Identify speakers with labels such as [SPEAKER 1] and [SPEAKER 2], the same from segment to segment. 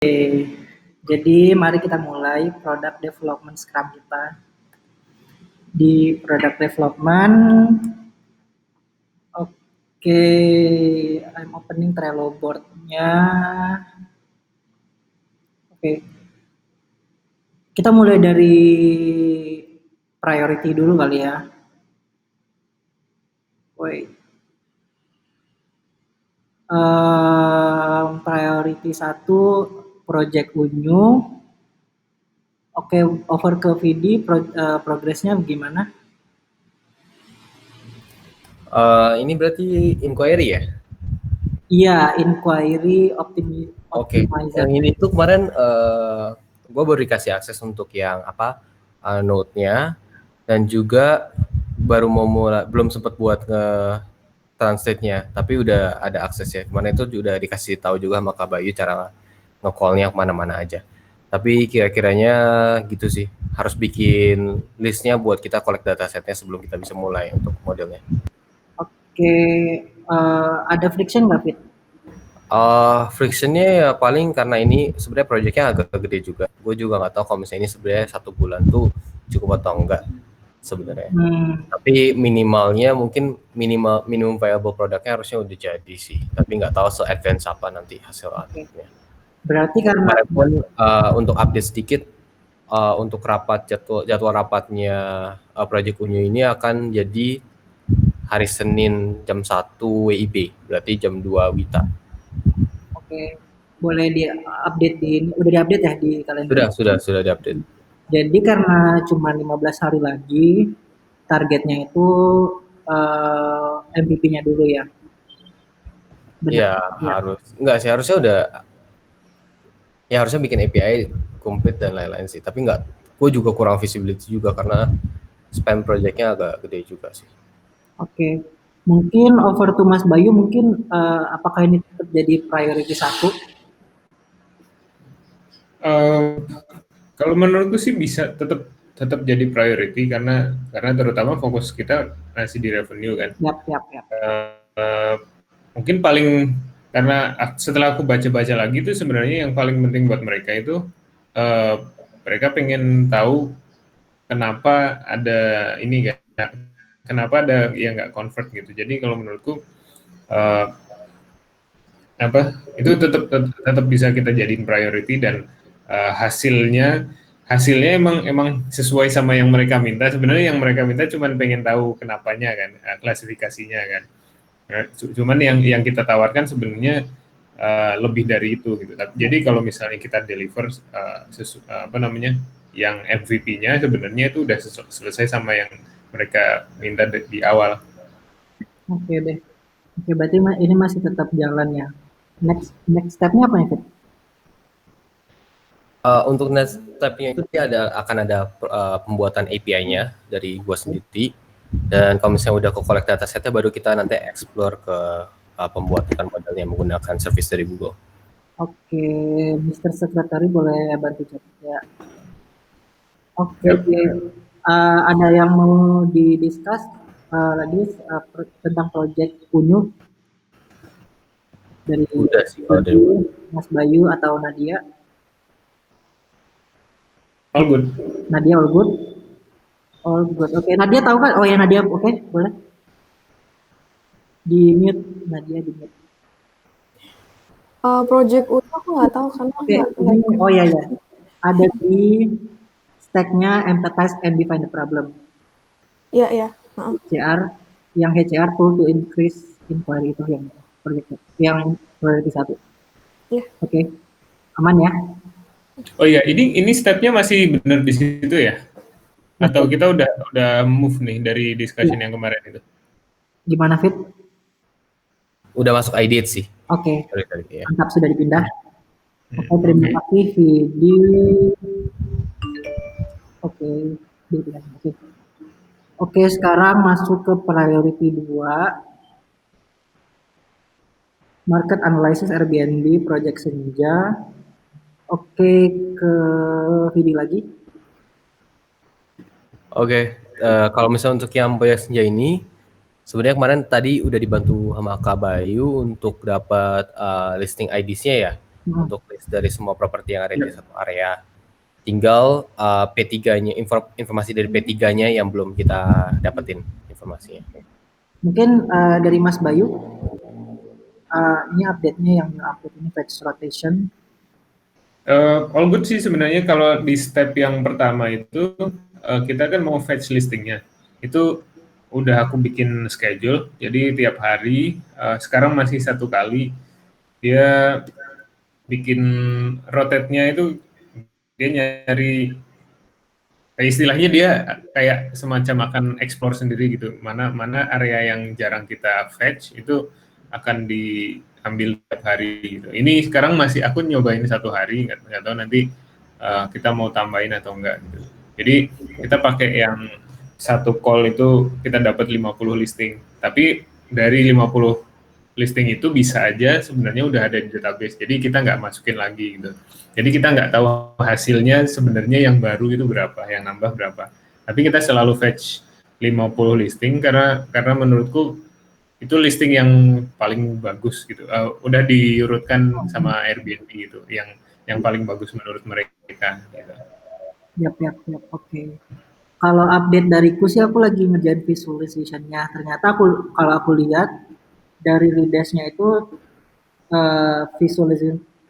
[SPEAKER 1] Oke, jadi mari kita mulai product development Scrum kita. Di product development, oke, I'm opening Trello board-nya. Oke, kita mulai dari priority dulu kali ya. Wait. Priority 1, project unyu. Oke, over ke VD, progresnya gimana?
[SPEAKER 2] Ini berarti inquiry ya?
[SPEAKER 1] Iya, inquiry
[SPEAKER 2] Oke,
[SPEAKER 1] optimizer.
[SPEAKER 2] yang ini tuh kemarin gue baru dikasih akses untuk yang node-nya, dan juga baru mau mulai, belum sempat buat translate-nya, tapi udah ada akses ya. Kemarin itu udah dikasih tahu juga sama Kak Bayu cara nge-call-nya kemana-mana aja. Tapi kira-kiranya gitu sih, harus bikin list-nya buat kita collect dataset-nya sebelum kita bisa mulai untuk modelnya.
[SPEAKER 1] Oke, ada friction nggak, Fit?
[SPEAKER 2] Frictionnya ya paling karena ini sebenarnya proyeknya agak gede juga. Gue juga nggak tahu kalau misalnya ini sebenarnya 1 bulan tuh cukup atau enggak sebenarnya. Tapi minimalnya mungkin minimum viable produknya harusnya udah jadi sih. Tapi nggak tahu se-advance apa nanti hasil akhirnya.
[SPEAKER 1] Berarti karena
[SPEAKER 2] Kemarin pun untuk update sedikit, untuk jadwal rapatnya Project Unyu ini akan jadi hari Senin jam 1 WIB, berarti jam 2 WITA.
[SPEAKER 1] Oke, boleh di-update udah di-update ya di kalender?
[SPEAKER 2] Sudah di-update.
[SPEAKER 1] Jadi karena cuma 15 hari lagi, targetnya itu MVP-nya dulu ya?
[SPEAKER 2] Iya, harus. Enggak sih, harusnya udah, ya harusnya bikin API komplit dan lain-lain sih. Tapi enggak, gue juga kurang visibility juga karena spam project-nya agak gede juga sih.
[SPEAKER 1] Oke, mungkin over to Mas Bayu, mungkin apakah ini tetap jadi priority 1?
[SPEAKER 3] Kalau menurutku sih bisa tetap jadi priority karena terutama fokus kita masih di revenue kan.
[SPEAKER 1] Yap.
[SPEAKER 3] Mungkin paling, karena setelah aku baca-baca lagi tuh sebenarnya yang paling penting buat mereka itu mereka pengen tahu kenapa ada ini kan, kenapa ada yang nggak convert gitu. Jadi kalau menurutku itu tetap bisa kita jadiin priority, dan hasilnya emang sesuai sama yang mereka minta. Sebenarnya yang mereka minta cuma pengen tahu kenapanya kan, klasifikasinya kan. Cuman yang kita tawarkan sebenarnya lebih dari itu gitu. Jadi kalau misalnya kita deliver yang MVP-nya sebenarnya itu udah selesai sama yang mereka minta di awal.
[SPEAKER 1] Oke deh. Oke, berarti ini masih tetap jalan ya. Next step-nya apa ya, Fit?
[SPEAKER 2] Untuk next step-nya itu akan ada pembuatan API-nya dari gua sendiri, dan kalau misalnya udah ke collect dataset-nya baru kita nanti explore ke pembuatan modelnya menggunakan service dari Google.
[SPEAKER 1] Oke, Mr. Secretary boleh bantu catat ya. Oke, ada yang mau didiskus lagi tentang project Unyu dari Mas Bayu atau Nadia?
[SPEAKER 3] All good.
[SPEAKER 1] Nadia all good? All good. Oke, Nadia tahu kan? Oh ya, Nadia, oke, boleh. Di mute, Nadia di mute.
[SPEAKER 4] Project Unyu aku nggak tahu karena
[SPEAKER 1] oh ya, ada di stack-nya empathize and define the problem.
[SPEAKER 4] Iya.
[SPEAKER 1] HCR, yang HCR tool to increase inquiry itu yang project yang priority 1.
[SPEAKER 4] Iya.
[SPEAKER 1] Oke, aman ya?
[SPEAKER 3] Oh iya, ini step-nya masih benar di situ ya? Atau kita udah move nih dari discussion yang kemarin itu?
[SPEAKER 1] Gimana, Fit?
[SPEAKER 2] Udah masuk IDIT sih.
[SPEAKER 1] Oke. Mantap, sudah dipindah. Oke, terima kasih Vidi. Oke, dipindah. Oke, sekarang masuk ke priority 2. Market analysis Airbnb project Senja. Oke, ke Vidi lagi.
[SPEAKER 2] Oke, kalau misalnya untuk yang proyek Senja ini, sebenarnya kemarin tadi udah dibantu sama Kak Bayu untuk dapat listing IDs-nya ya. untuk list dari semua properti yang ada di
[SPEAKER 3] Yep.
[SPEAKER 2] satu area. Tinggal P3-nya, informasi dari P3-nya yang belum kita dapetin informasinya.
[SPEAKER 1] Mungkin dari Mas Bayu, ini update-nya yang update ini fetch rotation.
[SPEAKER 3] All good sih sebenarnya. Kalau di step yang pertama itu kita kan mau fetch listingnya. Itu udah aku bikin schedule. Jadi tiap hari, sekarang masih 1 kali, dia bikin rotate-nya itu dia nyari, istilahnya dia kayak semacam akan explore sendiri gitu. Mana area yang jarang kita fetch itu akan diambil tiap hari gitu. Ini sekarang masih aku nyobain 1 hari, nggak tahu nanti kita mau tambahin atau enggak gitu. Jadi kita pakai yang 1 call itu kita dapat 50 listing. Tapi dari 50 listing itu bisa aja sebenarnya udah ada di database. Jadi kita nggak masukin lagi gitu. Jadi kita nggak tahu hasilnya sebenarnya yang baru itu berapa, yang nambah berapa. Tapi kita selalu fetch 50 listing karena menurutku itu listing yang paling bagus gitu. Udah diurutkan sama Airbnb gitu, yang paling bagus menurut mereka. Gitu.
[SPEAKER 1] Yap, oke. Kalau update dariku sih aku lagi ngerjain visualization-nya. Ternyata kalau aku lihat dari redash-nya itu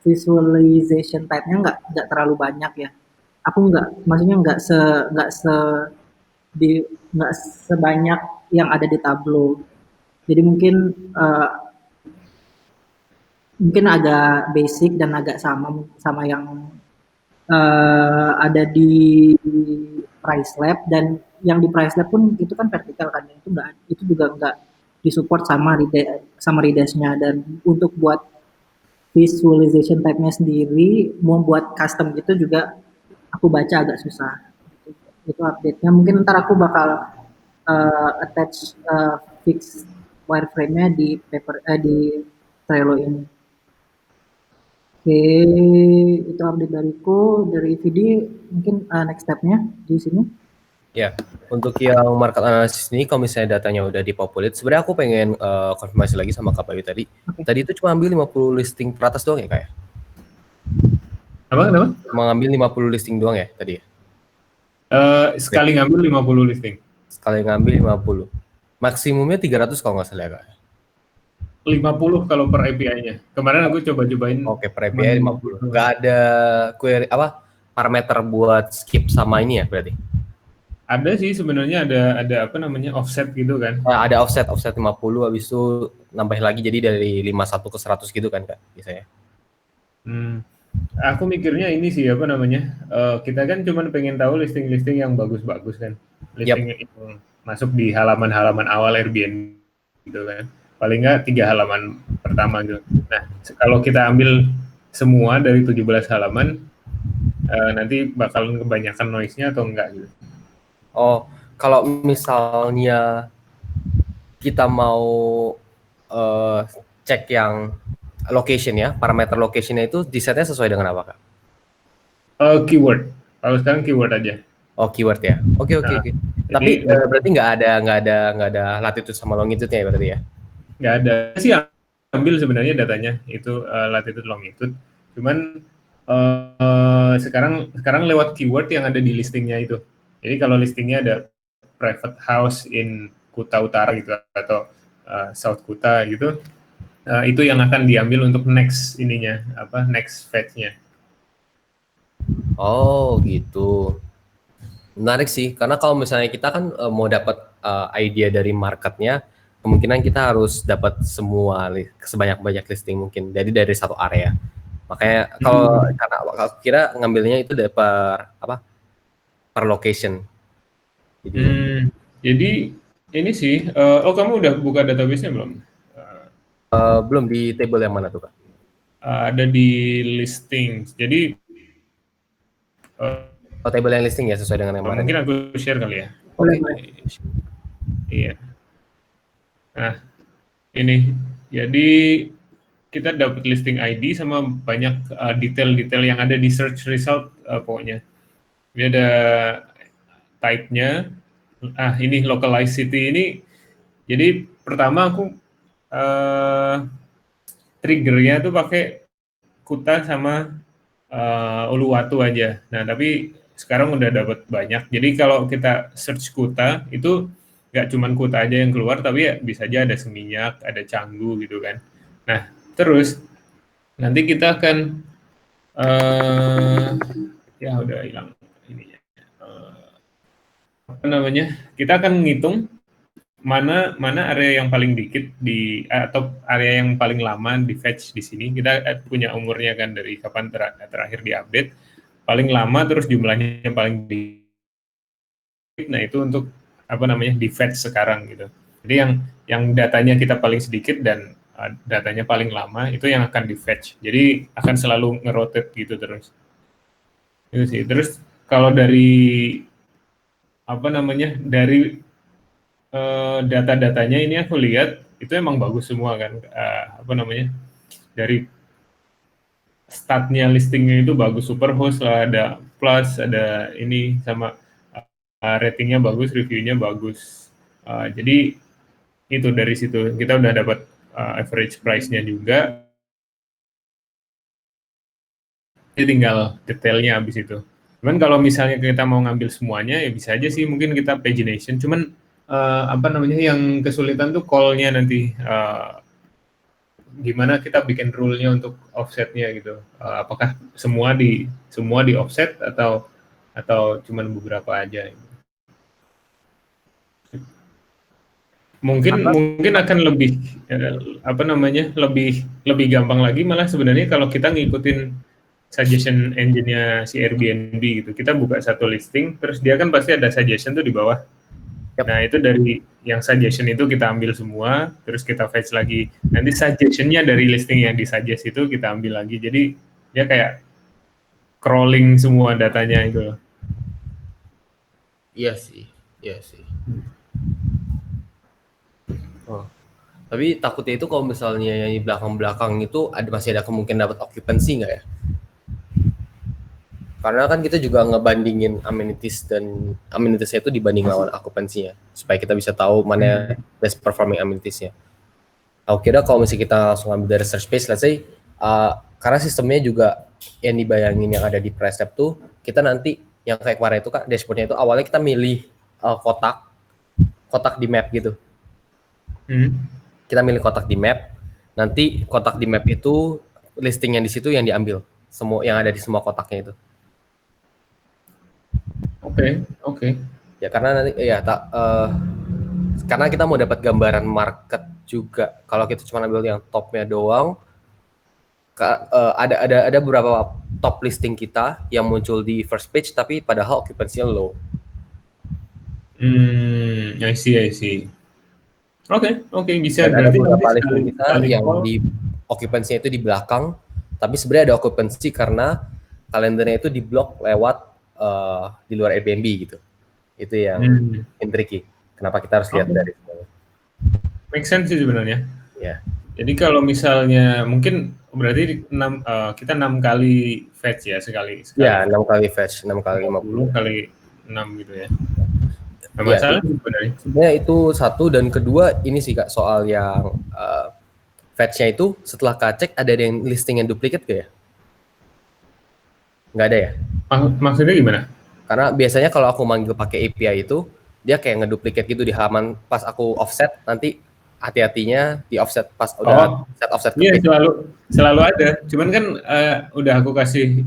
[SPEAKER 1] visualization type-nya nggak terlalu banyak ya. Aku maksudnya nggak sebanyak yang ada di Tableau. Jadi mungkin agak basic dan agak sama yang ada di Price Lab, dan yang di Price Lab pun itu kan vertikal kan, itu juga nggak disupport sama redash-nya. Dan untuk buat visualization type-nya sendiri mau buat custom gitu juga aku baca agak susah. Itu update-nya. Mungkin ntar aku bakal attach fix wireframe-nya di Trello ini. Oke, itu update dariku. Dari Vidi, mungkin next step-nya di sini.
[SPEAKER 2] Ya, untuk yang market analysis ini, kalau misalnya datanya udah dipopulate, sebenarnya aku pengen konfirmasi lagi sama Kak Bayu tadi.
[SPEAKER 1] Okay.
[SPEAKER 2] Tadi itu cuma ambil 50 listing per atas doang ya, Kak?
[SPEAKER 3] Apa?
[SPEAKER 2] Cuma ngambil 50 listing doang ya tadi ya?
[SPEAKER 3] Sekali ngambil 50 listing.
[SPEAKER 2] Sekali ngambil 50. Maksimumnya 300 kalau nggak salah ya, Kak?
[SPEAKER 3] 50 kalau per API-nya. Kemarin aku coba-cobain.
[SPEAKER 2] Oke, per API 50. Nggak ada query parameter buat skip sama ini ya berarti?
[SPEAKER 3] Ada sih sebenarnya, ada apa namanya, offset gitu kan.
[SPEAKER 2] Ada offset 50, habis itu nambah lagi jadi dari 51 ke 100 gitu kan, Kak, biasanya.
[SPEAKER 3] Aku mikirnya ini sih apa namanya, kita kan cuma pengen tahu listing-listing yang bagus-bagus kan. Listing yang masuk di halaman-halaman awal Airbnb gitu kan. Paling nggak 3 halaman pertama gitu. Nah, kalau kita ambil semua dari 17 halaman, nanti bakalan kebanyakan noise-nya atau enggak gitu.
[SPEAKER 2] Oh, kalau misalnya kita mau cek yang location ya, parameter location-nya itu di setnya sesuai dengan apa, Kak?
[SPEAKER 3] Keyword. Kalau sekarang keyword aja.
[SPEAKER 2] Oh, keyword ya. Oke. Tapi berarti nggak ada latitude sama longitude-nya ya berarti ya?
[SPEAKER 3] Nggak ada sih, ambil sebenarnya datanya itu latitude longitude. Cuman sekarang lewat keyword yang ada di listingnya itu. Jadi kalau listingnya ada private house in Kuta Utara gitu atau South Kuta gitu, itu yang akan diambil untuk next fetch-nya.
[SPEAKER 2] Oh gitu. Menarik sih, karena kalau misalnya kita kan mau dapat idea dari marketnya, kemungkinan kita harus dapat sebanyak-banyak listing mungkin dari satu area. Makanya karena aku kira ngambilnya itu per location.
[SPEAKER 3] Jadi ini sih, kamu udah buka database-nya belum?
[SPEAKER 2] Belum. Di table yang mana tuh, Kak?
[SPEAKER 3] Ada di listing. Jadi
[SPEAKER 2] table yang listing ya, sesuai dengan yang mana?
[SPEAKER 3] Mungkin aku share kali ya.
[SPEAKER 1] Boleh.
[SPEAKER 3] Iya. Nah, ini jadi kita dapat listing ID sama banyak detail-detail yang ada di search result pokoknya. Ini ada type-nya. Ini localized city ini. Jadi pertama aku trigger-nya tuh pakai Kuta sama Uluwatu aja. Nah, tapi sekarang udah dapat banyak. Jadi kalau kita search Kuta itu nggak cuman Kuta aja yang keluar, tapi ya bisa aja ada Seminyak, ada Canggu gitu kan. Nah, terus nanti kita akan ya udah hilang ininya. Apa namanya? Kita akan menghitung mana area yang paling dikit atau area yang paling lama di fetch di sini. Kita punya umurnya kan dari kapan terakhir diupdate, paling lama terus jumlahnya yang paling dikit. Nah, itu untuk apa namanya di fetch sekarang gitu. Jadi yang datanya kita paling sedikit dan datanya paling lama itu yang akan di fetch. Jadi akan selalu ngerotate gitu terus. Itu sih. Terus kalau dari apa namanya dari data-datanya ini aku lihat itu emang bagus semua kan, apa namanya dari statnya listingnya itu bagus, Superhost lah, ada plus, ada ini sama ratingnya bagus, reviewnya bagus. Jadi itu dari situ kita udah dapat average price-nya juga. Jadi tinggal detailnya habis itu. Cuman kalau misalnya kita mau ngambil semuanya ya bisa aja sih, mungkin kita pagination. Cuman apa namanya yang kesulitan tuh call-nya nanti gimana kita bikin rule-nya untuk offset-nya gitu. Apakah semua di offset atau cuman beberapa aja. Mungkin akan lebih apa namanya lebih gampang lagi malah sebenarnya kalau kita ngikutin suggestion engine-nya si Airbnb gitu. Kita buka satu listing, terus dia kan pasti ada suggestion tuh di bawah.
[SPEAKER 2] Yep.
[SPEAKER 3] Nah, itu dari yang suggestion itu kita ambil semua, terus kita fetch lagi. Nanti suggestion-nya dari listing yang disuggest itu kita ambil lagi. Jadi dia kayak crawling semua datanya itu.
[SPEAKER 2] Iya sih. Oh. Tapi takutnya itu kalau misalnya yang di belakang-belakang itu masih ada kemungkinan dapat occupancy nggak ya? Karena kan kita juga ngebandingin amenities-nya itu dibanding lawan occupancy-nya, supaya kita bisa tahu mana best performing amenities-nya. Aku kira kalau misalnya kita langsung ambil dari search page, let's say, karena sistemnya juga yang dibayangin yang ada di price tab tuh, kita nanti yang kayak kemarin itu Kak, dashboard-nya itu awalnya kita milih kotak di map gitu. Kita milih kotak di map, nanti kotak di map itu listing yang di situ yang diambil, semua yang ada di semua kotaknya itu.
[SPEAKER 3] Oke.
[SPEAKER 2] Ya karena nanti karena kita mau dapat gambaran market juga. Kalau kita cuma ambil yang topnya doang, ada beberapa top listing kita yang muncul di first page tapi padahal occupancy-nya low.
[SPEAKER 3] I see. Oke, bisa.
[SPEAKER 2] Dan ada
[SPEAKER 3] berarti
[SPEAKER 2] beberapa
[SPEAKER 3] nanti
[SPEAKER 2] listing kita yang di occupancy itu di belakang, tapi sebenarnya ada occupancy karena kalendernya itu di blok lewat di luar Airbnb gitu. Itu yang tricky. Kenapa kita harus lihat dari semuanya?
[SPEAKER 3] Make sense sih sebenarnya.
[SPEAKER 2] Ya.
[SPEAKER 3] Jadi kalau misalnya mungkin berarti kita 6 kali fetch ya sekali.
[SPEAKER 2] Ya, 6 kali fetch, 6 kali 50
[SPEAKER 3] kali 6 gitu ya. Nah, masalah sebenarnya.
[SPEAKER 2] Sebenarnya itu satu, dan kedua ini sih Kak, soal yang fetch-nya itu setelah Kak cek ada yang listing yang duplicate gak ya? Nggak ada ya?
[SPEAKER 3] Maksudnya gimana?
[SPEAKER 2] Karena biasanya kalau aku manggil pakai API itu dia kayak ngeduplicate gitu di halaman pas aku offset, nanti hati-hatinya di offset pas udah set offset.
[SPEAKER 3] Iya, selalu ada. Cuman kan udah aku kasih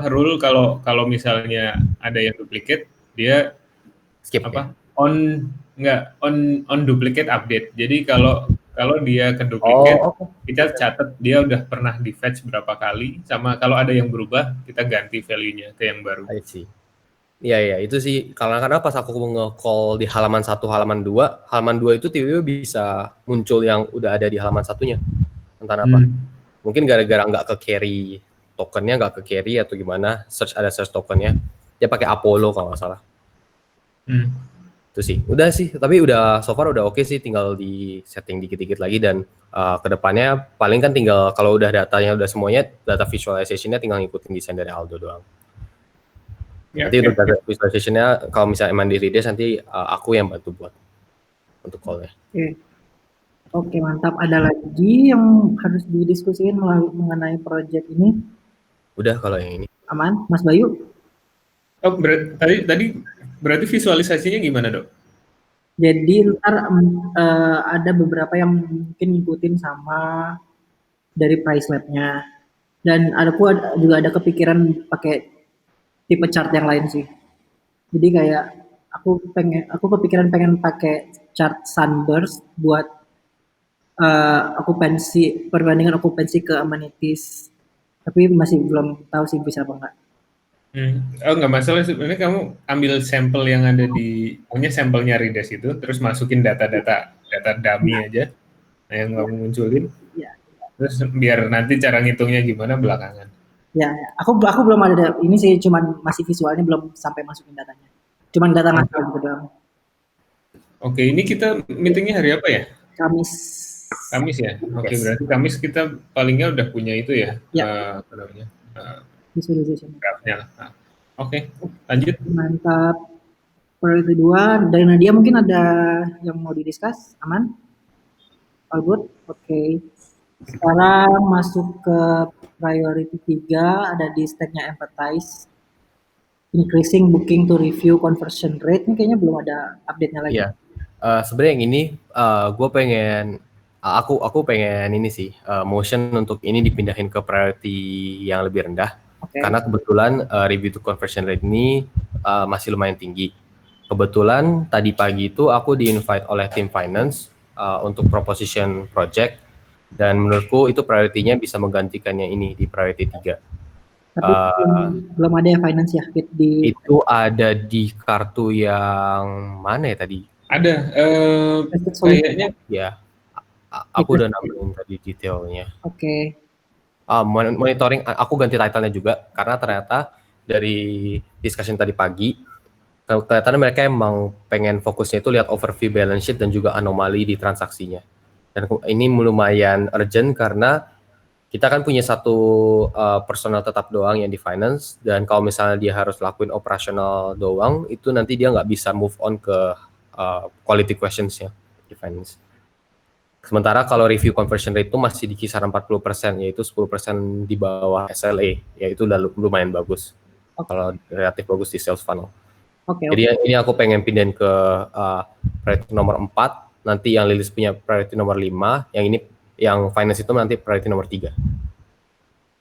[SPEAKER 3] rule kalau misalnya ada yang duplicate dia
[SPEAKER 2] skip
[SPEAKER 3] apa? Ya? On duplicate update. Jadi kalau dia ke duplicate, kita catat dia udah pernah di fetch berapa kali, sama kalau ada yang berubah kita ganti value-nya ke yang baru.
[SPEAKER 2] I see. Iya, itu sih karena pas aku nge-call di halaman 1, halaman 2 itu tiba-tiba bisa muncul yang udah ada di halaman satunya. Entah apa. Mungkin gara-gara nggak ke carry tokennya, nggak ke carry atau gimana, ada search tokennya. Dia pakai Apollo kalau nggak salah. Itu sih. Udah sih, tapi so far udah oke sih, tinggal di setting dikit-dikit lagi, dan kedepannya paling kan tinggal kalau udah datanya udah semuanya, data visualization-nya tinggal ngikutin desain dari Aldo doang. Nanti untuk data visualization-nya kalau misalnya emang di redes nanti aku yang bantu buat untuk call-nya.
[SPEAKER 1] Oke, mantap. Ada lagi yang harus didiskusiin mengenai project ini?
[SPEAKER 2] Udah kalau yang ini.
[SPEAKER 1] Aman, Mas Bayu?
[SPEAKER 3] Oh, tadi berarti visualisasinya gimana, Dok?
[SPEAKER 1] Jadi ntar ada beberapa yang mungkin ngikutin sama dari price lab-nya. Dan juga ada kepikiran pakai tipe chart yang lain sih. Jadi kayak aku kepikiran pengen pakai chart sunburst buat perbandingan okupansi ke amenities. Tapi masih belum tahu sih bisa apa enggak.
[SPEAKER 3] Oh, nggak masalah sebenarnya, kamu ambil sampel yang ada punya sampelnya Rides itu, terus masukin data dummy aja, yang kamu munculin,
[SPEAKER 1] Ya,
[SPEAKER 3] terus biar nanti cara ngitungnya gimana belakangan.
[SPEAKER 1] ya, aku belum ada ini sih, cuman masih visualnya belum sampai masukin datanya. Cuman data ngasal gitu doang.
[SPEAKER 3] Oke, ini kita meetingnya hari apa ya?
[SPEAKER 1] Kamis.
[SPEAKER 3] Kamis ya? Oke,
[SPEAKER 1] Yes.
[SPEAKER 3] berarti Kamis kita palingnya udah punya itu ya?
[SPEAKER 1] Ya.
[SPEAKER 3] Apa namanya?
[SPEAKER 1] Visualization.
[SPEAKER 3] Draftnya. Nah, oke, lanjut.
[SPEAKER 1] Mantap. Priority 2, dari Nadia mungkin ada yang mau didiskus? Aman? All good? Oke. Sekarang masuk ke priority 3, ada di step-nya empathize. Increasing booking to review conversion rate. Ini kayaknya belum ada update-nya lagi.
[SPEAKER 2] Iya. Sebenarnya yang ini gue pengen aku pengen ini sih motion untuk ini dipindahin ke priority yang lebih rendah.
[SPEAKER 1] Oke.
[SPEAKER 2] Karena kebetulan review to conversion rate ini masih lumayan tinggi. Kebetulan tadi pagi itu aku di-invite oleh tim finance untuk proposition project, dan menurutku itu priority-nya bisa menggantikannya ini di priority 3.
[SPEAKER 1] Tapi belum ada yang finance ya Fit, di
[SPEAKER 2] Itu ada di kartu yang mana ya tadi?
[SPEAKER 3] Ada, kayaknya
[SPEAKER 2] Ya, aku udah nambahin tadi detailnya.
[SPEAKER 1] Oke.
[SPEAKER 2] Monitoring, aku ganti title-nya juga karena ternyata dari discussion tadi pagi kelihatan mereka emang pengen fokusnya itu lihat overview balance sheet dan juga anomali di transaksinya. Dan ini lumayan urgent karena kita kan punya satu personal tetap doang yang di finance, dan kalau misalnya dia harus lakuin operasional doang, itu nanti dia nggak bisa move on ke quality questions-nya di finance. Sementara kalau review conversion rate itu masih di kisaran 40%, yaitu 10% di bawah SLA, yaitu udah lumayan bagus. Kalau relatif bagus di sales funnel. Jadi ini aku pengen pindahin ke priority nomor 4, nanti yang Lilis punya priority nomor 5, yang finance itu nanti priority nomor 3.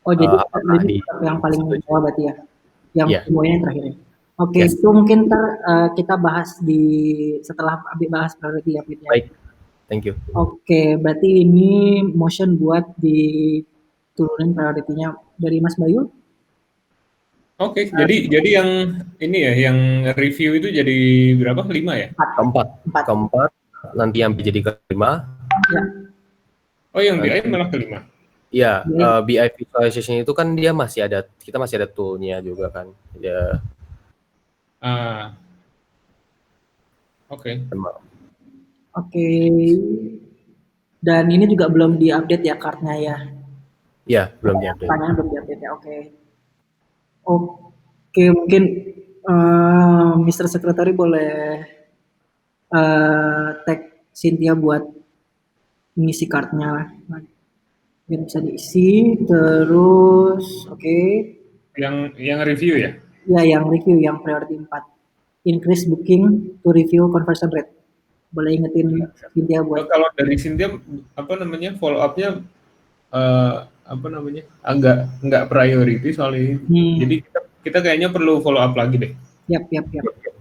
[SPEAKER 1] Oh, jadi yang paling bawah berarti ya? Yang semuanya yang terakhir ya? Oke, yes. Itu mungkin kita bahas setelah bahas priority ya, Fit, ya.
[SPEAKER 2] Baik, thank you.
[SPEAKER 1] Oke, berarti ini motion buat diturunin priority-nya dari Mas Bayu.
[SPEAKER 3] Oke, jadi yang ini ya, yang review itu jadi berapa? 5 ya?
[SPEAKER 2] Keempat, nanti yang jadi kelima.
[SPEAKER 1] Ya.
[SPEAKER 3] Oh, yang BI malah kelima.
[SPEAKER 2] Iya, BI visualization itu kan kita masih ada tool-nya juga kan. Ya.
[SPEAKER 3] Oke.
[SPEAKER 1] Oke. Dan ini juga belum diupdate ya kartnya ya?
[SPEAKER 2] Iya, belum diupdate.
[SPEAKER 1] Pertanyaan belum diupdate ya, oke. Oke, mungkin Mr. Secretary boleh tag Cynthia buat mengisi kartnya, biar bisa diisi. Terus, oke.
[SPEAKER 3] Yang review ya?
[SPEAKER 1] Ya, yang review, yang priority 4. Increase booking to review conversion rate. Boleh ingetin Cynthia buat.
[SPEAKER 3] Kalau dari Cynthia, follow up-nya nggak priority soalnya. Jadi kita kayaknya perlu follow up lagi deh.
[SPEAKER 1] Yap.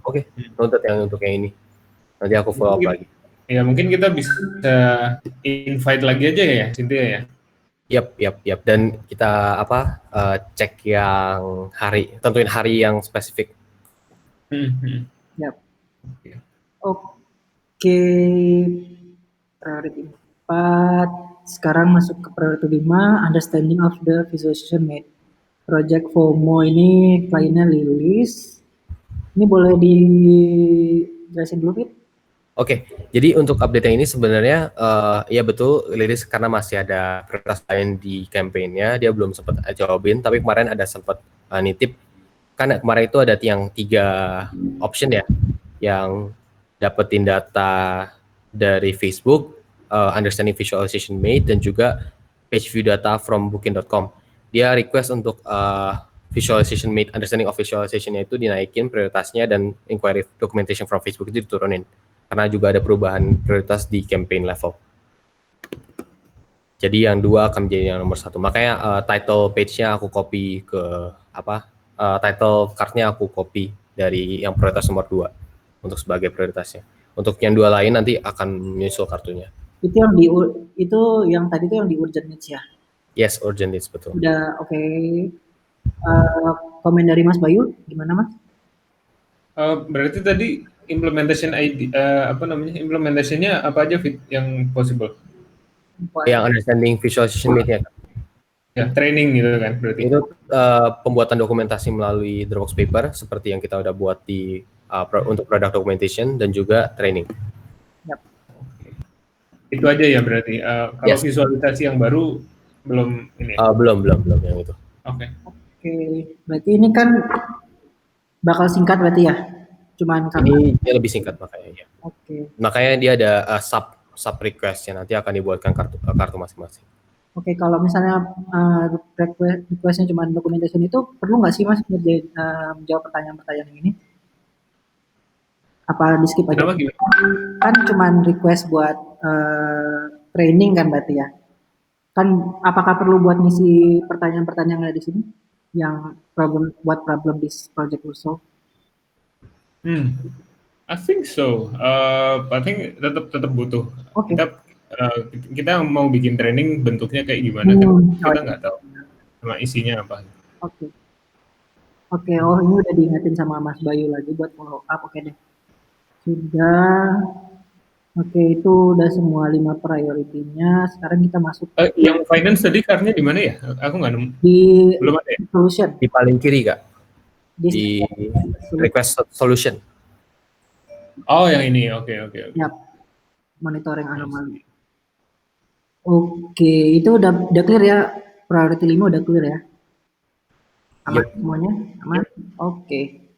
[SPEAKER 2] Oke, noted yang untuk yang ini. Nanti aku follow up lagi.
[SPEAKER 3] Ya, mungkin kita bisa invite lagi aja ya, Cynthia ya.
[SPEAKER 2] Yap. Dan kita cek yang tentuin hari yang spesifik.
[SPEAKER 1] Yap. Oke. Priority 4. Sekarang masuk ke priority 5, understanding of the visualization made. Project FOMO ini kliennya Lilis. Ini boleh dijelasin dulu, Fit?
[SPEAKER 2] Oke, jadi untuk update yang ini sebenarnya ya betul, Lilis karena masih ada prioritas lain di campaign-nya, dia belum sempat jawabin, tapi kemarin ada sempat nitip. Kan kemarin itu ada yang 3 option ya, yang dapetin data dari Facebook, understanding visualization made dan juga page view data from booking.com. Dia request untuk visualization made, understanding of visualization-nya itu dinaikin prioritasnya dan inquiry documentation from Facebook itu diturunin. Karena juga ada perubahan prioritas di campaign level. Jadi yang 2 akan menjadi yang nomor 1. Makanya title page-nya aku copy ke title card-nya aku copy dari yang prioritas nomor 2 untuk sebagai prioritasnya. Untuk yang 2 lain nanti akan menyusul kartunya.
[SPEAKER 1] Itu yang tadi itu yang di urgent needs ya.
[SPEAKER 2] Yes, urgent needs, betul.
[SPEAKER 1] Udah oke. Komen dari Mas Bayu gimana Mas?
[SPEAKER 3] Berarti tadi implementation ID implementation-nya apa aja yang possible?
[SPEAKER 2] Yang understanding visualization made-nya.
[SPEAKER 3] Ya, training gitu kan berarti.
[SPEAKER 2] Itu pembuatan dokumentasi melalui Dropbox paper seperti yang kita udah buat di untuk product documentation dan juga training.
[SPEAKER 1] Yap.
[SPEAKER 3] Itu aja ya berarti. Kalau
[SPEAKER 2] Yes.
[SPEAKER 3] visualisasi yang baru belum ini.
[SPEAKER 2] Belum yang itu.
[SPEAKER 3] Oke.
[SPEAKER 1] Oke, berarti ini kan bakal singkat berarti ya? Cuman
[SPEAKER 2] Ini dia lebih singkat makanya ya.
[SPEAKER 1] Oke.
[SPEAKER 2] Makanya dia ada sub request-nya, nanti akan dibuatkan kartu masing-masing.
[SPEAKER 1] Oke, kalau misalnya request-nya cuma documentation itu perlu nggak sih Mas menjawab pertanyaan-pertanyaan ini? Apa di skip aja?
[SPEAKER 3] Kenapa gitu?
[SPEAKER 1] Kan cuma request buat training kan berarti ya? Kan apakah perlu buat ngisi pertanyaan-pertanyaan yang ada di sini? Yang problem this project will solve?
[SPEAKER 3] I think so. I think tetap butuh.
[SPEAKER 1] Oke.
[SPEAKER 3] Kita mau bikin training bentuknya kayak gimana kan? Kita nggak tahu sama isinya apa.
[SPEAKER 1] Oke. Oh ini udah diingetin sama Mas Bayu lagi buat follow up. Oke deh. Sudah. Oke, itu udah semua 5 priority-nya. Sekarang kita masuk
[SPEAKER 3] Yang finance tadi kartunya di mana ya? Aku nggak nemu. Belum ada ya?
[SPEAKER 1] Solution.
[SPEAKER 2] Di paling kiri Kak.
[SPEAKER 1] Di
[SPEAKER 2] Di request solution.
[SPEAKER 3] Oh, yang ini. Oke.
[SPEAKER 1] Yap. Monitoring anomali. Oke, itu udah clear ya. Priority 5 udah clear ya. Aman semuanya? Aman? Oke.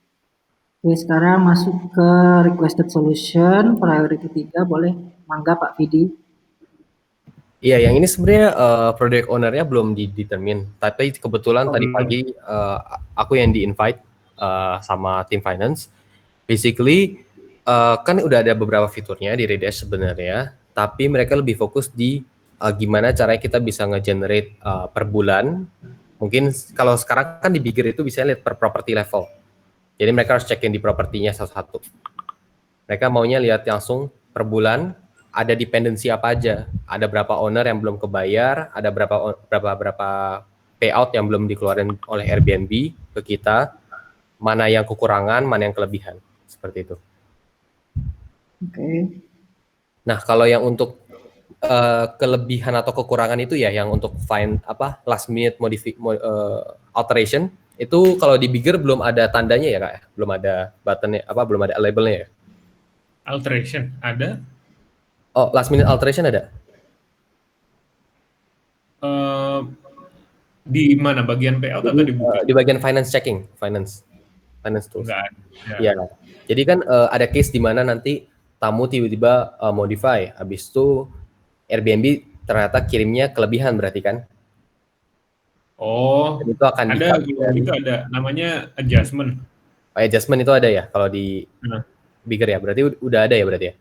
[SPEAKER 1] Oke, sekarang masuk ke requested solution, priority 3, boleh mangga Pak Vidi.
[SPEAKER 2] Iya, yang ini sebenarnya project owner-nya belum didetermine, tapi kebetulan tadi pagi aku yang di-invite sama tim finance. Basically, kan udah ada beberapa fiturnya di Redash sebenarnya, tapi mereka lebih fokus di gimana caranya kita bisa nge-generate per bulan. Mungkin kalau sekarang kan di Bigger itu bisa lihat per property level. Jadi mereka harus cekin di propertinya satu-satu. Mereka maunya lihat langsung per bulan ada dependensi apa aja. Ada berapa owner yang belum kebayar, ada berapa payout yang belum dikeluarin oleh Airbnb ke kita, mana yang kekurangan, mana yang kelebihan. Seperti itu.
[SPEAKER 1] Oke.
[SPEAKER 2] Nah, kalau yang untuk kelebihan atau kekurangan itu ya yang untuk find last minute alteration itu kalau di Bigger belum ada tandanya ya Kak, belum ada buttonnya belum ada labelnya ya.
[SPEAKER 3] Alteration ada?
[SPEAKER 2] Oh, last minute alteration ada?
[SPEAKER 3] Di mana bagian payout atau di Booking?
[SPEAKER 2] Di bagian finance checking, finance tools.
[SPEAKER 3] Enggak ada.
[SPEAKER 2] Iya. Jadi kan ada case di mana nanti tamu tiba-tiba modify, habis itu Airbnb ternyata kirimnya kelebihan berarti kan?
[SPEAKER 3] Oh,
[SPEAKER 2] dan itu akan
[SPEAKER 3] itu ada namanya adjustment.
[SPEAKER 2] Adjustment itu ada ya kalau di Bigger ya, berarti udah ada ya berarti ya?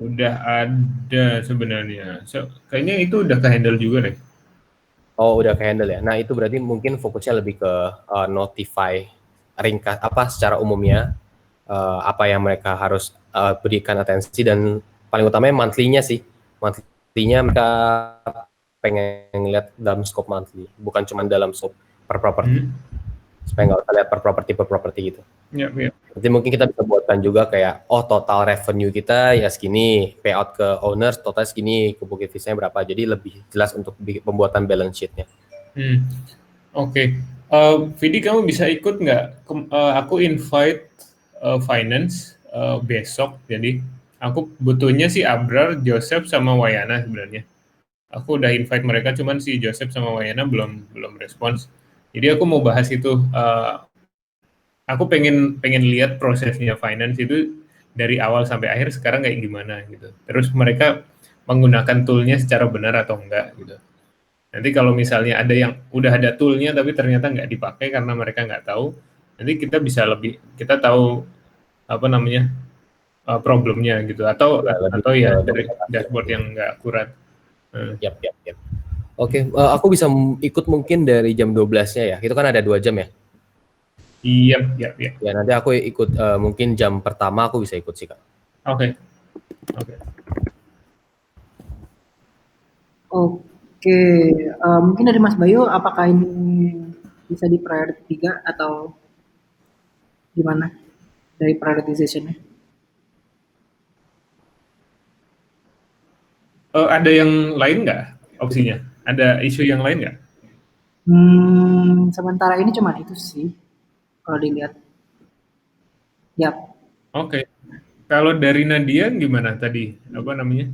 [SPEAKER 3] Udah ada sebenarnya. Kayaknya itu udah ke-handle juga deh.
[SPEAKER 2] Oh, udah ke-handle ya. Nah, itu berarti mungkin fokusnya lebih ke notify ringkas secara umumnya apa yang mereka harus berikan atensi, dan paling utamanya monthly-nya sih. Monthly-nya mereka pengen ngeliat dalam scope monthly, bukan cuma dalam scope per property. Supaya nggak usah lihat per property gitu.
[SPEAKER 3] Iya.
[SPEAKER 2] Nanti mungkin kita bisa buatkan juga kayak, total revenue kita ya segini, payout ke owners total segini, ke booking fees-nya berapa. Jadi lebih jelas untuk pembuatan balance sheet-nya.
[SPEAKER 3] Oke. Vidi, kamu bisa ikut nggak? Aku invite finance besok, jadi aku butuhnya si Abrar, Joseph, sama Wayana sebenarnya. Aku udah invite mereka, cuman si Joseph sama Wayana belum respons. Jadi aku mau bahas itu. Aku pengen lihat prosesnya finance itu dari awal sampai akhir sekarang kayak gimana gitu. Terus mereka menggunakan toolnya secara benar atau enggak gitu. Nanti kalau misalnya ada yang udah ada toolnya tapi ternyata nggak dipakai karena mereka nggak tahu, nanti kita tahu apa namanya problemnya gitu atau
[SPEAKER 2] Ya, lebih
[SPEAKER 3] atau ya dari
[SPEAKER 2] dokumentasi.
[SPEAKER 3] dashboard yang nggak akurat.
[SPEAKER 2] Yap. Oke, aku bisa ikut mungkin dari jam 12-nya ya. Itu kan ada 2 jam ya.
[SPEAKER 3] Iya.
[SPEAKER 2] Ya nanti aku ikut mungkin jam pertama aku bisa ikut sih Kak.
[SPEAKER 3] Oke.
[SPEAKER 1] Oke, mungkin dari Mas Bayu, apakah ini bisa di priority 3 atau gimana dari prioritization-nya?
[SPEAKER 3] Ada yang lain nggak opsinya? Ada isu yang lain nggak?
[SPEAKER 1] Sementara ini cuma itu sih, kalau dilihat. Yap.
[SPEAKER 3] Oke. Kalau dari Nadia gimana tadi? Apa namanya?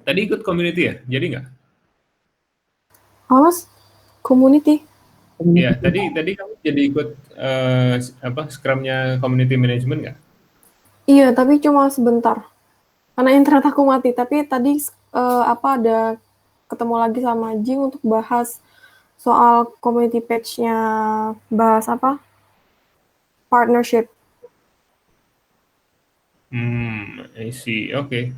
[SPEAKER 3] Tadi ikut community ya? Jadi nggak?
[SPEAKER 4] Awas, community.
[SPEAKER 3] Iya, tadi kamu jadi ikut Scrum-nya community management nggak?
[SPEAKER 4] Iya, tapi cuma sebentar. Karena internet aku mati. Tapi tadi ada ketemu lagi sama Jing untuk bahas soal community page-nya, bahas apa? Partnership.
[SPEAKER 3] I see. Oke.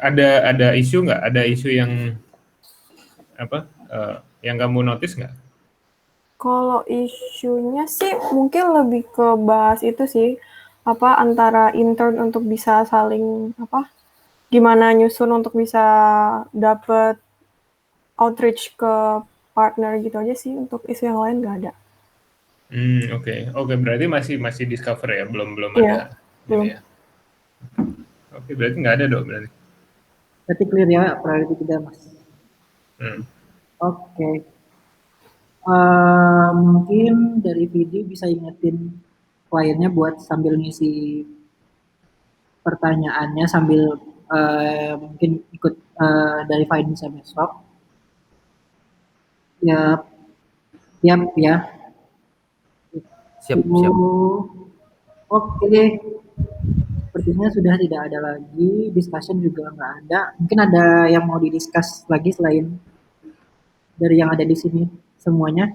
[SPEAKER 3] Ada isu nggak? Ada isu yang yang kamu notice nggak?
[SPEAKER 4] Kalau isunya sih mungkin lebih ke bahas itu sih, antara intern untuk bisa saling gimana nyusun untuk bisa dapet outreach ke partner gitu aja sih. Untuk isu yang lain nggak ada.
[SPEAKER 3] Oke, berarti masih discover ya, belum
[SPEAKER 4] Iya,
[SPEAKER 3] ada.
[SPEAKER 4] belum.
[SPEAKER 3] Ya. Oke, berarti nggak ada dong berarti.
[SPEAKER 1] Berarti clear ya priority 3, Mas. Oke. Mungkin dari video bisa ingetin kliennya buat sambil ngisi pertanyaannya sambil mungkin ikut dari finance besok. Ya, ya.
[SPEAKER 2] Siap.
[SPEAKER 1] Oke, sepertinya sudah tidak ada lagi, discussion juga nggak ada. Mungkin ada yang mau didiskus lagi selain dari yang ada di sini semuanya?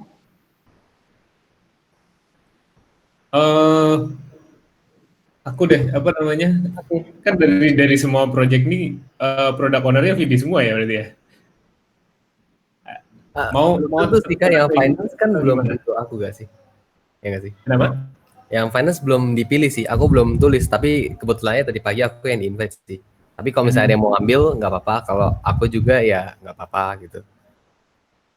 [SPEAKER 3] Aku deh, apa namanya?
[SPEAKER 1] Oke.
[SPEAKER 3] Kan dari semua project ini product owner-nya Vidi semua ya berarti ya? Mau
[SPEAKER 2] Tentu sih Kak, yang finance kan belum
[SPEAKER 3] gimana?
[SPEAKER 2] tentu aku gak sih? Ya nggak sih?
[SPEAKER 3] Kenapa?
[SPEAKER 2] Yang finance belum dipilih sih, aku belum tulis, tapi kebetulannya tadi pagi aku yang di-invite sih. Tapi kalau misalnya ada yang mau ambil, nggak apa-apa. Kalau aku juga ya nggak apa-apa gitu.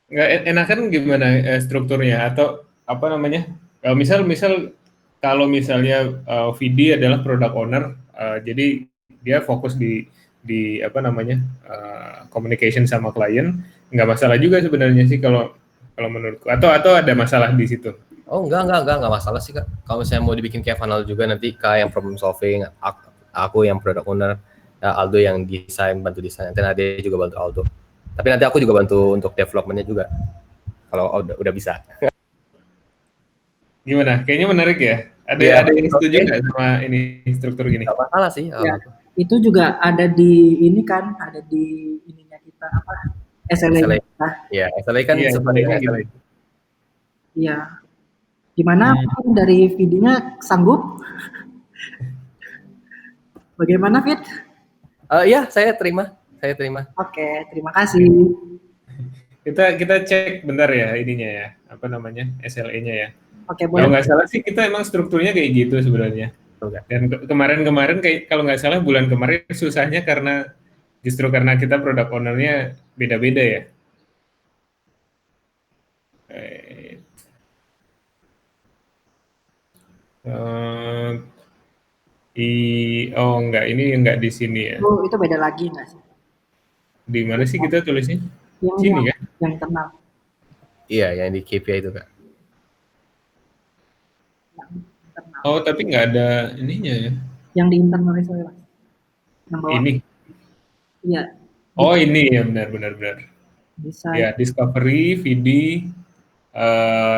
[SPEAKER 3] Nggak enakan gimana strukturnya atau apa namanya? Misal kalau misalnya Vidi adalah product owner, jadi dia fokus di apa namanya communication sama klien, nggak masalah juga sebenarnya sih kalau menurutku. Atau ada masalah di situ?
[SPEAKER 2] Oh enggak masalah sih Kak. Kalau misalnya mau dibikin kayak funnel juga nanti Kak yang problem solving, aku yang product owner, ya Aldo yang desain, bantu desain, nanti Nadia juga bantu Aldo. Tapi nanti aku juga bantu untuk developmentnya juga. Kalau udah bisa.
[SPEAKER 3] Gimana? Kayaknya menarik ya.
[SPEAKER 2] Iya,
[SPEAKER 3] Ada yang setuju
[SPEAKER 2] oke.
[SPEAKER 3] nggak sama ini struktur gini?
[SPEAKER 2] Nggak masalah sih.
[SPEAKER 1] Ya, itu juga ada di ini kan, ada di ininya kita apa? SLA
[SPEAKER 2] SLA.
[SPEAKER 1] kita.
[SPEAKER 2] Ya, SLA kan
[SPEAKER 3] Iya,
[SPEAKER 2] sebenarnya
[SPEAKER 3] gitu.
[SPEAKER 2] SLA.
[SPEAKER 1] Iya. Gimana mungkin dari videonya sanggup? Bagaimana, Fit?
[SPEAKER 2] Ya, saya terima.
[SPEAKER 1] Oke, terima kasih.
[SPEAKER 3] Kita cek bentar ya ininya ya, apa namanya SLE-nya ya.
[SPEAKER 1] Oke,
[SPEAKER 3] Kalau
[SPEAKER 1] boleh.
[SPEAKER 3] nggak salah sih kita emang strukturnya kayak gitu sebenarnya. Dan kemarin kayak kalau nggak salah bulan kemarin susahnya justru karena kita product owner-nya beda-beda ya. Enggak, ini enggak di sini ya.
[SPEAKER 1] Itu beda lagi nggak sih?
[SPEAKER 3] Di mana sih kita tulisnya? Sini kan?
[SPEAKER 1] Yang internal.
[SPEAKER 2] Iya, yang di KPI itu Kak.
[SPEAKER 1] Internal.
[SPEAKER 3] Oh, tapi nggak ada ininya ya.
[SPEAKER 1] Yang di internal itu ya, Mas. Yang bawah.
[SPEAKER 3] Ini.
[SPEAKER 1] Iya.
[SPEAKER 3] Oh, ini ya benar.
[SPEAKER 1] Desain.
[SPEAKER 3] Ya, discovery, VD,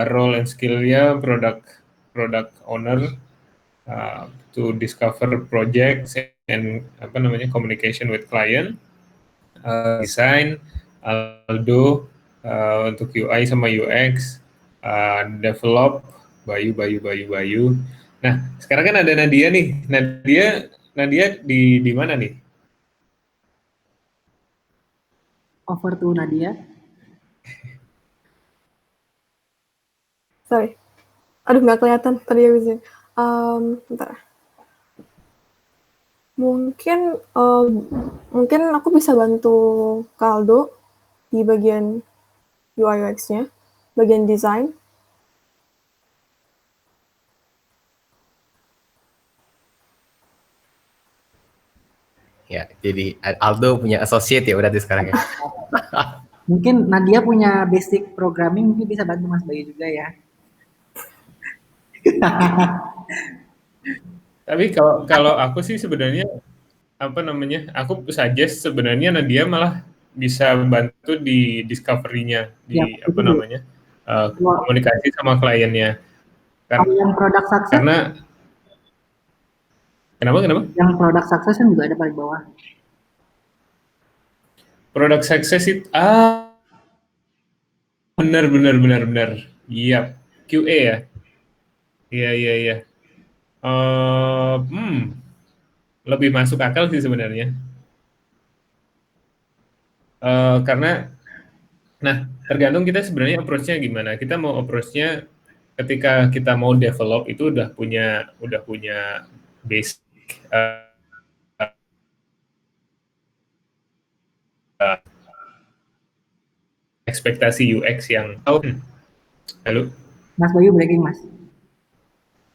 [SPEAKER 3] role and skill-nya product owner to discover projects and apa namanya communication with client. desain, Aldo untuk UI sama UX, develop, Bayu. Nah, sekarang kan ada Nadia nih. Nadia di mana nih?
[SPEAKER 1] Over to Nadia.
[SPEAKER 4] Sorry. Aduh, nggak kelihatan tadi habisnya. Bentar. Mungkin aku bisa bantu Kaldo di bagian UI UX-nya, bagian desain.
[SPEAKER 2] Ya, jadi Aldo punya associate ya berarti sekarang ya.
[SPEAKER 1] Mungkin Nadia punya basic programming, mungkin bisa bantu Mas Bayu juga ya.
[SPEAKER 3] Tapi kalau aku sih sebenarnya aku suggest sebenarnya Nadia malah bisa bantu di discovery-nya,
[SPEAKER 1] Ya,
[SPEAKER 3] di
[SPEAKER 1] itu dulu.
[SPEAKER 3] komunikasi sama kliennya.
[SPEAKER 1] Kalau yang produk sukses,
[SPEAKER 3] Karena kenapa?
[SPEAKER 1] yang produk sukses kan juga ada paling bawah.
[SPEAKER 3] Produk success itu benar. Iya, QA ya. Iya. Lebih masuk akal sih sebenarnya. Karena tergantung kita sebenarnya approach-nya gimana. Kita mau approach-nya ketika kita mau develop itu udah punya basic ekspektasi UX yang halo.
[SPEAKER 1] Mas Bayu breaking, Mas.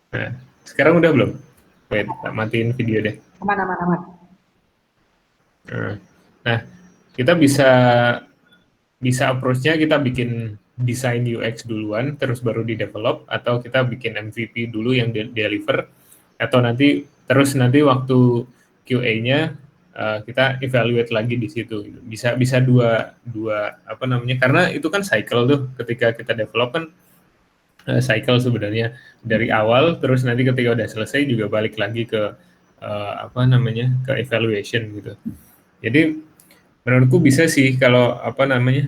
[SPEAKER 3] Nah, sekarang udah belum? Wait, tak matiin video deh.
[SPEAKER 1] Aman.
[SPEAKER 3] Nah, kita bisa approach-nya kita bikin desain UX duluan, terus baru di develop, atau kita bikin MVP dulu yang deliver, atau nanti waktu QA-nya kita evaluate lagi di situ. Bisa dua karena itu kan cycle tuh, ketika kita develop kan cycle sebenarnya dari awal, terus nanti ketika udah selesai juga balik lagi ke ke evaluation gitu. Jadi menurutku bisa sih kalau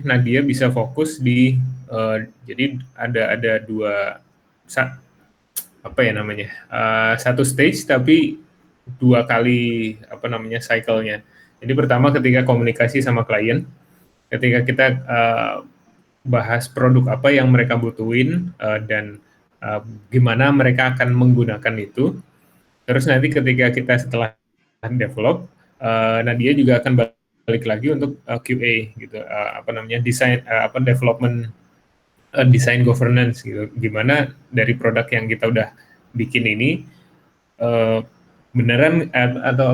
[SPEAKER 3] Nadia bisa fokus di jadi ada satu stage tapi dua kali cycle-nya. Jadi pertama ketika komunikasi sama klien, ketika kita bahas produk apa yang mereka butuhin dan gimana mereka akan menggunakan itu. Terus nanti ketika kita setelah develop, Nadia juga akan balik lagi untuk QA gitu, desain development, design governance gitu. Gimana dari produk yang kita udah bikin ini beneran atau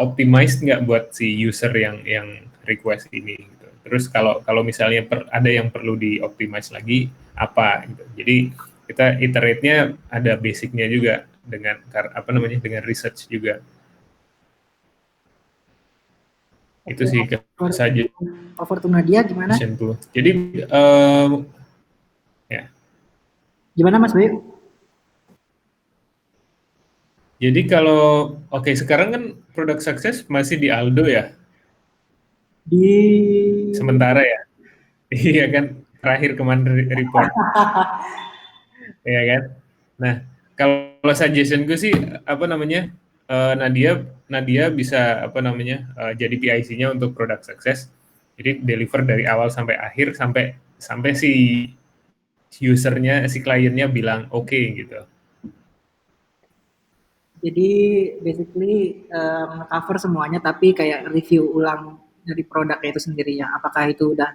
[SPEAKER 3] optimized nggak buat si user yang request ini gitu. Terus kalau misalnya ada yang perlu dioptimize lagi apa gitu. Jadi kita iterate-nya ada basic-nya juga dengan dengan research juga. Itu sih saja.
[SPEAKER 1] Over to Nadia gimana?
[SPEAKER 3] Jadi ya.
[SPEAKER 1] Gimana Mas Bayu?
[SPEAKER 3] Jadi kalau sekarang kan produk sukses masih di Aldo ya? Sementara ya. Iya kan, terakhir kemarin report. Iya kan. Nah, kalau suggestion gue sih Nadia bisa jadi PIC-nya untuk produk sukses. Jadi deliver dari awal sampai akhir sampai si usernya, si kliennya bilang oke gitu.
[SPEAKER 1] Jadi basically cover semuanya tapi kayak review ulang dari produknya itu sendiri ya. Apakah itu udah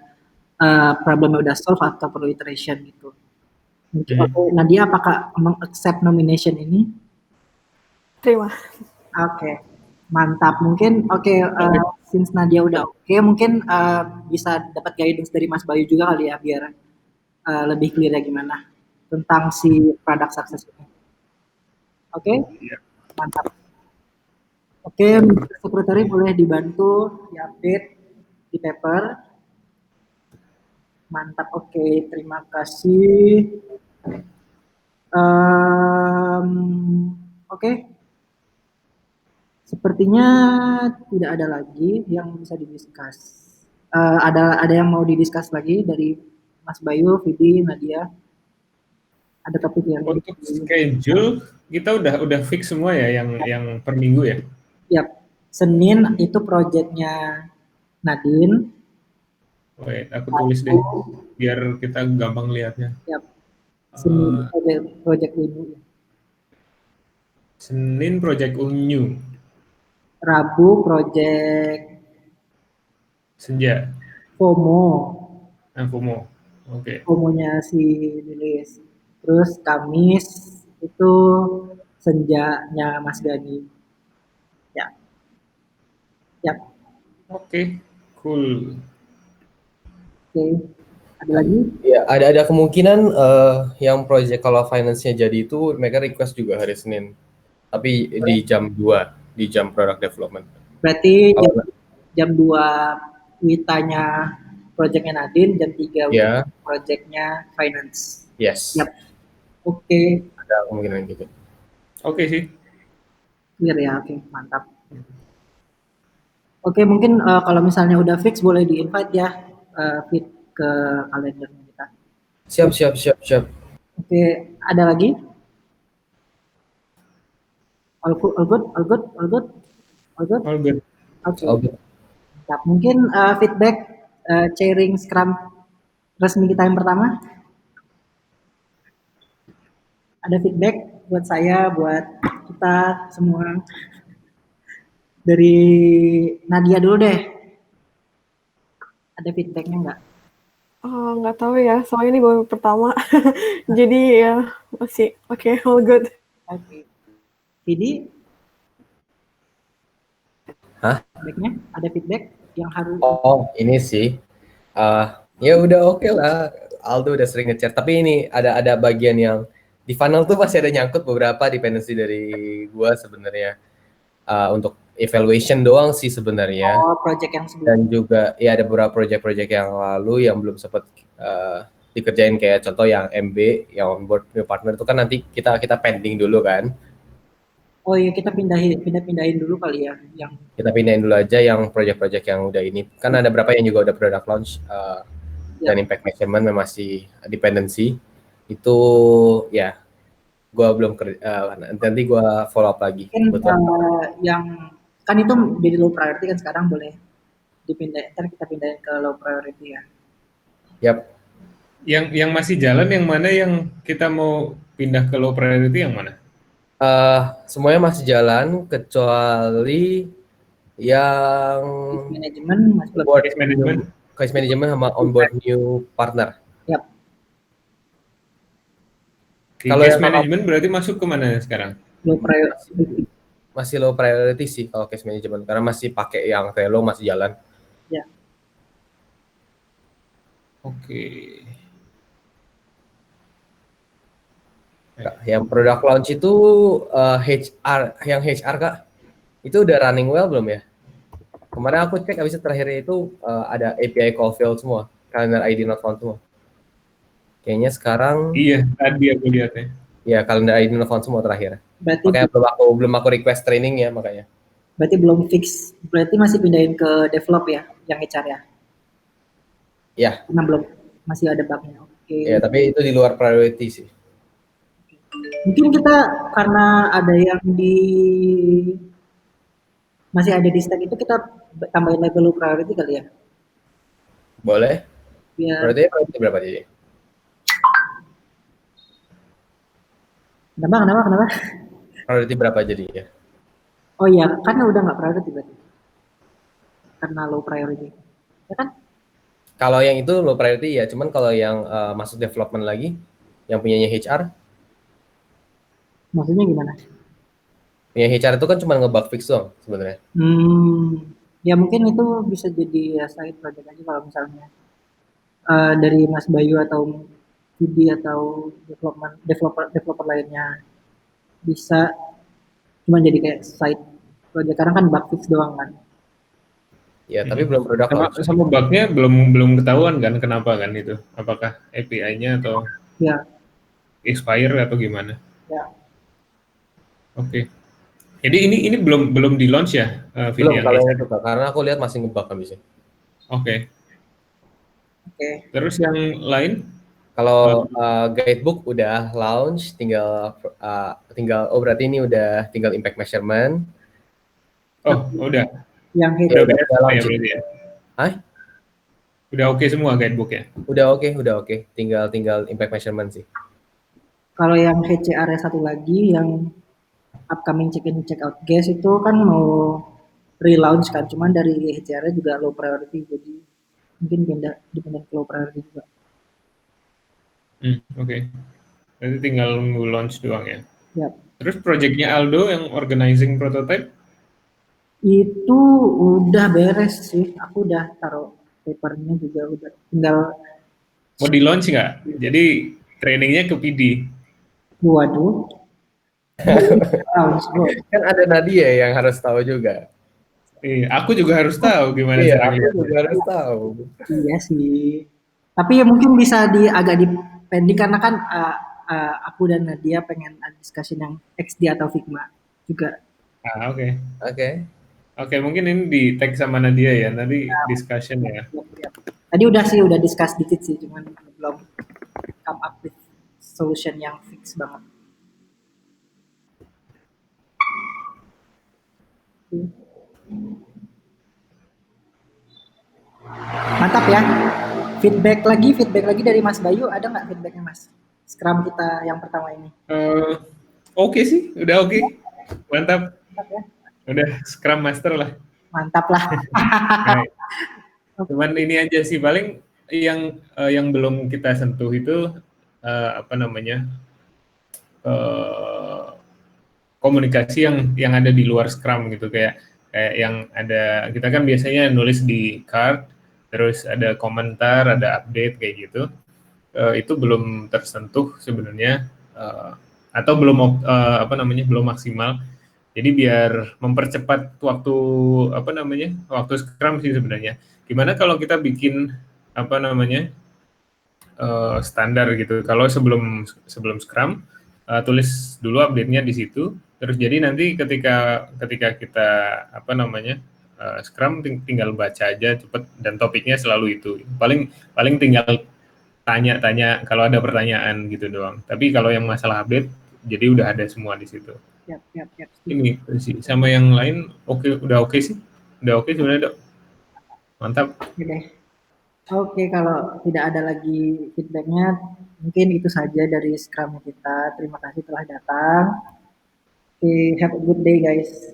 [SPEAKER 1] problemnya udah solve atau perlu iteration gitu. Nadia apakah mengaccept nomination ini?
[SPEAKER 4] Terima.
[SPEAKER 1] Oke. Mantap. Mungkin since Nadia udah mungkin bisa dapat guidance dari Mas Bayu juga kali ya biar lebih clear ya gimana tentang si produk sukses ini. Oke? Mantap. Oke, sekretari boleh dibantu diupdate di paper. Mantap, oke. Terima kasih. Oke. Sepertinya tidak ada lagi yang bisa didiskus. Ada yang mau didiskus lagi dari Mas Bayu, Vidi, Nadia? Ada topik yang ingin
[SPEAKER 3] Untuk schedule kita udah fix semua ya yang per minggu ya.
[SPEAKER 1] Yap. Senin itu proyeknya Nadine.
[SPEAKER 3] Wait, aku tulis deh biar kita gampang lihatnya.
[SPEAKER 1] Yap. Senin proyek ibu.
[SPEAKER 3] Senin project Unyu,
[SPEAKER 1] Rabu proyek
[SPEAKER 3] Senja,
[SPEAKER 1] FOMO.
[SPEAKER 3] FOMO. Oke.
[SPEAKER 1] FOMO-nya si Lilis. Terus Kamis itu senjanya Mas Gani. Ya. Yap.
[SPEAKER 3] Oke, cool.
[SPEAKER 1] Oke. Ada lagi?
[SPEAKER 2] Ya, ada kemungkinan yang project kalau finance-nya jadi itu mereka request juga hari Senin. Tapi di jam 2, di jam product development.
[SPEAKER 1] Berarti
[SPEAKER 2] Kalau
[SPEAKER 1] jam 2 Witanya projectnya Nadine, jam 3
[SPEAKER 2] ya,
[SPEAKER 1] projectnya finance.
[SPEAKER 2] yes.
[SPEAKER 1] Yap. Oke.
[SPEAKER 2] Ada kemungkinan gitu.
[SPEAKER 3] Oke sih.
[SPEAKER 1] Clear ya, oke, mantap. Oke, mungkin kalau misalnya udah fix boleh di-invite ya fit ke kalendernya kita.
[SPEAKER 2] Siap.
[SPEAKER 1] Oke, ada lagi? All good? All good?
[SPEAKER 3] All good.
[SPEAKER 1] Oke.
[SPEAKER 2] Oke.
[SPEAKER 1] Mantap. Mungkin feedback sharing Scrum resmi kita yang pertama. Ada feedback buat saya, buat kita semua. Dari Nadia dulu deh. Ada feedbacknya nggak?
[SPEAKER 4] Nggak tahu ya, soalnya ini baru pertama. Jadi ya masih oke, all good.
[SPEAKER 1] Oke. Vidi?
[SPEAKER 2] Hah?
[SPEAKER 1] Feedbacknya? Ada feedback yang harus?
[SPEAKER 2] Oh, ini sih. Ya udah oke lah. Aldo udah sering nge-share. Tapi ini ada bagian yang di funnel tuh masih ada nyangkut beberapa dependency dari gua sebenarnya. Untuk evaluation doang sih sebenarnya.
[SPEAKER 1] Oh, project yang sebelumnya.
[SPEAKER 2] Dan juga ya ada beberapa project-project yang lalu yang belum sempat dikerjain, kayak contoh yang MB yang onboard new partner itu kan nanti kita pending dulu kan.
[SPEAKER 1] Oh iya, kita pindahin dulu kali ya yang
[SPEAKER 2] Kita pindahin dulu aja yang project-project yang udah ini. Kan ada beberapa yang juga udah product launch dan impact measurement masih dependency. Itu ya gua belum nanti gua follow up lagi.
[SPEAKER 1] mungkin yang kan itu jadi low priority kan, sekarang boleh dipindahin, ntar kita pindahin ke low priority ya.
[SPEAKER 2] Yap.
[SPEAKER 3] Yang masih jalan yang mana, yang kita mau pindah ke low priority yang mana?
[SPEAKER 2] Semuanya masih jalan kecuali yang
[SPEAKER 1] Manajemen masih belum.
[SPEAKER 3] Case management.
[SPEAKER 2] Case management sama onboard new partner.
[SPEAKER 1] Yap.
[SPEAKER 2] Kalau
[SPEAKER 3] Case
[SPEAKER 2] yang
[SPEAKER 3] management berarti masuk ke mana sekarang?
[SPEAKER 1] Low priority.
[SPEAKER 2] Masih low priority sih kalau case management karena masih pakai yang Trello, masih jalan.
[SPEAKER 1] Ya.
[SPEAKER 3] Oke.
[SPEAKER 2] Yang product launch itu yang HR Kak, itu udah running well belum ya? Kemarin aku cek habis terakhirnya itu ada API call failed semua, calendar ID not found semua. Kayaknya sekarang
[SPEAKER 3] Iya, tadi aku lihat ya.
[SPEAKER 2] ya calendar ID not found semua terakhir.
[SPEAKER 1] Berarti
[SPEAKER 2] Makanya belum aku request training ya makanya.
[SPEAKER 1] Berarti belum fix. Berarti masih pindahin ke develop ya, yang HR ya?
[SPEAKER 2] Ya.
[SPEAKER 1] Karena belum, masih ada bugnya. Oke.
[SPEAKER 2] Ya, tapi itu di luar priority sih.
[SPEAKER 1] Mungkin kita karena ada yang masih ada di stack itu, kita tambahin level priority kali ya?
[SPEAKER 2] Boleh.
[SPEAKER 1] Biar
[SPEAKER 2] Priority berapa jadi?
[SPEAKER 1] Kenapa?
[SPEAKER 2] Priority berapa jadinya?
[SPEAKER 1] Oh iya, karena udah nggak priority berarti. Karena low priority. Ya kan?
[SPEAKER 2] Kalau yang itu low priority ya, cuman kalau yang masuk development lagi, yang punyanya HR.
[SPEAKER 1] Maksudnya gimana?
[SPEAKER 2] Punya HR itu kan cuma nge-bug fix doang sebenarnya.
[SPEAKER 1] Ya mungkin itu bisa jadi side project aja kalau misalnya dari Mas Bayu atau Vidi atau developer lainnya bisa cuma jadi kayak side project, karena kan bug fix doang kan.
[SPEAKER 2] Ya, tapi belum product launch.
[SPEAKER 3] Sama bugnya belum ketahuan kan kenapa kan itu? Apakah API-nya atau
[SPEAKER 1] Ya.
[SPEAKER 3] expire atau gimana?
[SPEAKER 1] Ya.
[SPEAKER 3] Oke. Jadi ini belum di launch ya
[SPEAKER 2] Belum
[SPEAKER 3] video yang
[SPEAKER 2] kalau
[SPEAKER 3] Ace?
[SPEAKER 2] yang itu Kak, karena aku lihat masih ngebug habisnya.
[SPEAKER 3] Oke.
[SPEAKER 1] Oke.
[SPEAKER 3] Terus yang lain?
[SPEAKER 2] Kalau guidebook udah launch, tinggal berarti ini udah tinggal impact measurement.
[SPEAKER 3] Oh, udah.
[SPEAKER 1] Yang
[SPEAKER 2] Ya
[SPEAKER 3] Udah
[SPEAKER 1] HCR,
[SPEAKER 3] beres
[SPEAKER 2] udah
[SPEAKER 3] ya
[SPEAKER 2] launch.
[SPEAKER 3] berarti ya.
[SPEAKER 2] Hah?
[SPEAKER 3] Udah oke semua guidebook ya.
[SPEAKER 2] Udah oke. Tinggal impact measurement sih.
[SPEAKER 1] kalau yang HCR satu lagi yang upcoming check-in check-out guest itu kan mau relaunch kan, cuman dari HCR juga low priority, jadi mungkin dipindah ke low priority juga.
[SPEAKER 3] Oke. Berarti tinggal nunggu launch doang ya.
[SPEAKER 1] Ya,
[SPEAKER 3] Terus projectnya Aldo yang organizing prototype?
[SPEAKER 1] itu udah beres sih. Aku udah taruh papernya juga udah. Tinggal,
[SPEAKER 3] Mau di launch nggak? Jadi trainingnya ke PD.
[SPEAKER 1] waduh, launch bro.
[SPEAKER 2] Kan ada Nadia yang harus tahu juga.
[SPEAKER 3] Iya, aku juga harus tahu gimana
[SPEAKER 2] Iya,
[SPEAKER 3] cara
[SPEAKER 2] aku
[SPEAKER 3] ngeliatnya.
[SPEAKER 2] juga harus tahu.
[SPEAKER 1] Iya sih. Tapi ya mungkin bisa agak dipending karena kan aku dan Nadia pengen ada discussion yang XD atau Figma juga.
[SPEAKER 3] Oke.
[SPEAKER 2] Oke.
[SPEAKER 3] Oke, mungkin ini di tag sama Nadia ya, nanti discussion ya.
[SPEAKER 1] Ya. Tadi udah discuss dikit sih, cuman belum come up with solution yang fix banget. Mantap ya. Feedback lagi dari Mas Bayu, ada nggak feedbacknya Mas? Scrum kita yang pertama ini.
[SPEAKER 3] Oke sih, udah oke. Mantap.
[SPEAKER 1] Mantap ya.
[SPEAKER 3] Udah Scrum Master lah.
[SPEAKER 1] Mantap lah.
[SPEAKER 3] Nah, cuman ini aja sih paling yang belum kita sentuh itu apa namanya komunikasi yang ada di luar Scrum gitu, kayak yang ada, kita kan biasanya nulis di card, terus ada komentar, ada update kayak gitu. Itu belum tersentuh sebenarnya, atau belum belum maksimal. Jadi biar mempercepat waktu waktu Scrum sih sebenarnya. Gimana kalau kita bikin standar gitu. Kalau sebelum Scrum tulis dulu update-nya di situ. Terus jadi nanti ketika kita Scrum tinggal baca aja cepet, dan topiknya selalu itu. Paling tinggal tanya-tanya kalau ada pertanyaan gitu doang. Tapi kalau yang masalah update, jadi udah ada semua di situ.
[SPEAKER 1] Yap.
[SPEAKER 3] Ini sih sama yang lain udah oke sih. Udah oke sebenarnya, Dok. Mantap.
[SPEAKER 1] Oke deh. Oke, kalau tidak ada lagi feedbacknya, mungkin itu saja dari Scrum kita. Terima kasih telah datang. Oke, have a good day guys.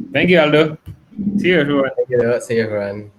[SPEAKER 3] Thank you, Aldo. See you everyone.
[SPEAKER 2] Thank you. See you everyone.